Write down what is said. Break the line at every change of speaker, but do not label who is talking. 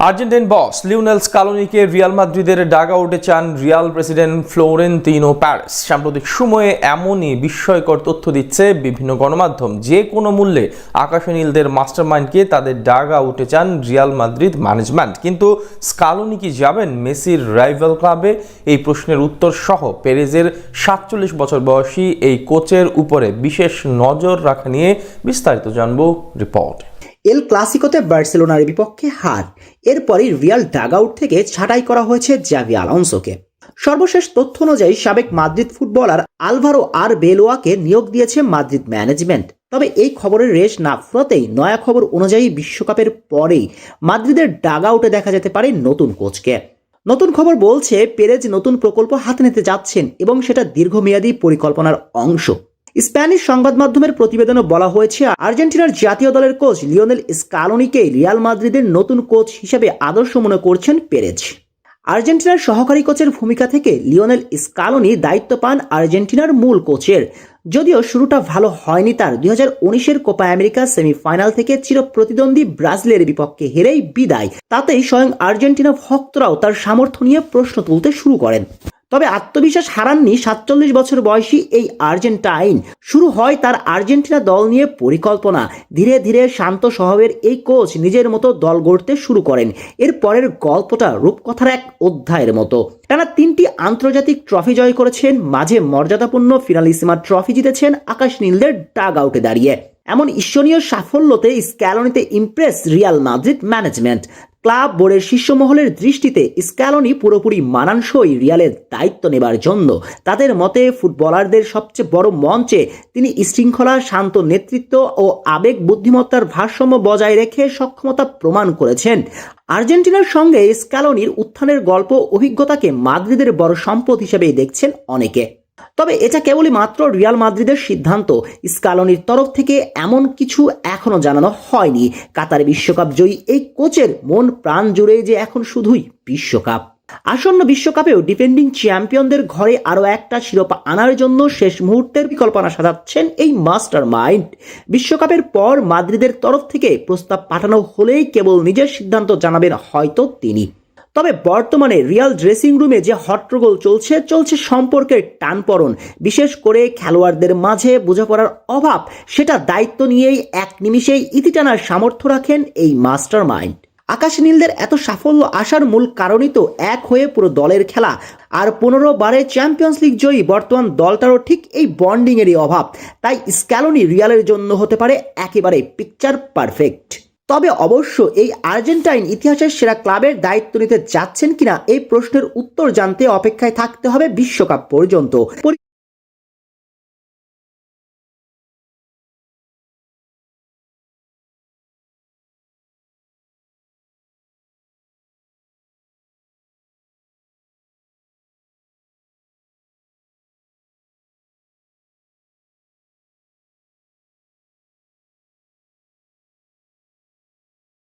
Argentine বস Lionel স্কালোনিকে Real মাদ্রিদের ডাগআউটে চান Real president Florentino প্যারেস। সাম্প্রতিক সময়ে এমনই বিস্ময়কর তথ্য দিচ্ছে বিভিন্ন গণমাধ্যম। যে কোনো মূল্যে আকাশে নীলদের মাস্টারমাইন্ডকে তাদের ডাগআউটে চান রিয়াল মাদ্রিদ ম্যানেজমেন্ট। কিন্তু স্কালোনি কি যাবেন মেসির রাইভাল ক্লাবে? এই প্রশ্নের উত্তর সহ পেরেজের ৪৭ বছর বয়সী এই কোচের উপরে বিশেষ নজর রাখা নিয়ে বিস্তারিত জানবো রিপোর্ট।
এল ক্লাসিকোতে বার্সেলোনার বিপক্ষে হার, এরপরই রিয়াল ডাগআউট থেকে ছাঁটাই করা হয়েছে জাভি আলোনসোকে। সর্বশেষ তথ্য অনুযায়ী সাবেক মাদ্রিদ ফুটবলার আলভারো আরবেলোয়াকে নিয়োগ দিয়েছে মাদ্রিদ ম্যানেজমেন্ট। তবে এই খবরের রেশ না ফুরাতেই নয়া খবর অনুযায়ী বিশ্বকাপের পরেই মাদ্রিদের ডাগআউটে দেখা যেতে পারে নতুন কোচকে। নতুন খবর বলছে পেরেজ নতুন প্রকল্প হাতে নিতে যাচ্ছেন এবং সেটা দীর্ঘমেয়াদী পরিকল্পনার অংশ। স্প্যানিশ সংবাদ মাধ্যমের প্রতিবেদনে বলা হয়েছে, আর্জেন্টিনার জাতীয় দলের কোচ লিওনেল স্কালোনিকে রিয়াল মাদ্রিদের নতুন কোচ হিসেবে আদর্শ মনে করছেন পেরেজ। আর্জেন্টিনার সহকারী কোচের ভূমিকা থেকে লিওনেল স্কালোনি দায়িত্ব পান আর্জেন্টিনার মূল কোচের। যদিও শুরুটা ভালো হয়নি তার। 2019-এর কোপা আমেরিকা সেমিফাইনাল থেকে চিরপ্রতিদ্বন্দ্বী ব্রাজিলের বিপক্ষে হেরেই বিদায়। তাতেই স্বয়ং আর্জেন্টিনা ভক্তরাও তার সামর্থ্য নিয়ে প্রশ্ন তুলতে শুরু করেন। তবে আত্মবিশ্বাস হারাননি ৪৭ বছর বয়সী এই আর্জেন্টাইন। শুরু হয় তার আর্জেন্টিনা দল নিয়ে পরিকল্পনা। ধীরে ধীরে শান্ত স্বভাবের এই কোচ নিজের মতো দল গড়তে শুরু করেন। এর পরের গল্পটা রূপকথার এক অধ্যায়ের মতো। টানা 3টি আন্তর্জাতিক ট্রফি জয় করেছেন, মাঝে মর্যাদাপূর্ণ ফিনালিসিমা ট্রফি জিতেছেন আকাশ নীলদের ডাগ আউটে দাঁড়িয়ে। এমন ঈশ্বরীয় সাফল্যতে স্ক্যালোনিতে impress Real Madrid management. Club বোর্ডের শীর্ষ মহলের দৃষ্টিতে স্ক্যালোনি পুরোপুরি মানানসই রিয়ালের দায়িত্ব নেবার জন্য। তাদের মতে ফুটবলারদের সবচেয়ে বড় মঞ্চে তিনি শৃঙ্খলা, শান্ত নেতৃত্ব ও আবেগ বুদ্ধিমত্তার ভারসাম্য বজায় রেখে সক্ষমতা প্রমাণ করেছেন। আর্জেন্টিনার সঙ্গে স্ক্যালোনির উত্থানের গল্প অভিজ্ঞতাকে মাদ্রিদের বড় সম্পদ হিসেবেই দেখছেন অনেকে। তবে এটা কেবলই মাত্র রিয়াল মাদ্রিদের সিদ্ধান্ত। স্কালোনির তরফ থেকে এমন কিছু এখনো জানানো হয়নি। কাতার বিশ্বকাপ জয়ী এই কোচের মন প্রাণ জুড়ে যে এখন শুধুই বিশ্বকাপ। আসন্ন বিশ্বকাপেও ডিফেন্ডিং চ্যাম্পিয়নদের ঘরে আরও একটা শিরোপা আনার জন্য শেষ মুহূর্তের পরিকল্পনা সাজাচ্ছেন এই মাস্টার মাইন্ড। বিশ্বকাপের পর মাদ্রিদের তরফ থেকে প্রস্তাব পাঠানো হলেই কেবল নিজের সিদ্ধান্ত জানাবেন হয়তো তিনি। তবে বর্তমানে রিয়াল ড্রেসিং রুমে যে হট্টগোল চলছে সম্পর্কের টানপড়ন, বিশেষ করে খেলোয়াড়দের মাঝে বোঝাপড়ার অভাব। সেটা দায়িত্ব নিয়েই এক নিমিষেই ইতি টানার সামর্থ্য রাখেন এই মাস্টার মাইন্ড। আকাশ নীলদের এত সাফল্য আসার মূল কারণই তো এক হয়ে পুরো দলের খেলা। আর 15 বারে চ্যাম্পিয়ন্স লিগ জয়ী বর্তমান দলটারও ঠিক এই বন্ডিংয়েরই অভাব। তাই স্ক্যালোনি রিয়ালের জন্য হতে পারে একেবারে পিকচার পারফেক্ট। তবে অবশ্য এই আর্জেন্টাইন ইতিহাসের সেরা ক্লাবের দায়িত্ব নিতে যাচ্ছেন কিনা এই প্রশ্নের উত্তর জানতে অপেক্ষায় থাকতে হবে বিশ্বকাপ পর্যন্ত।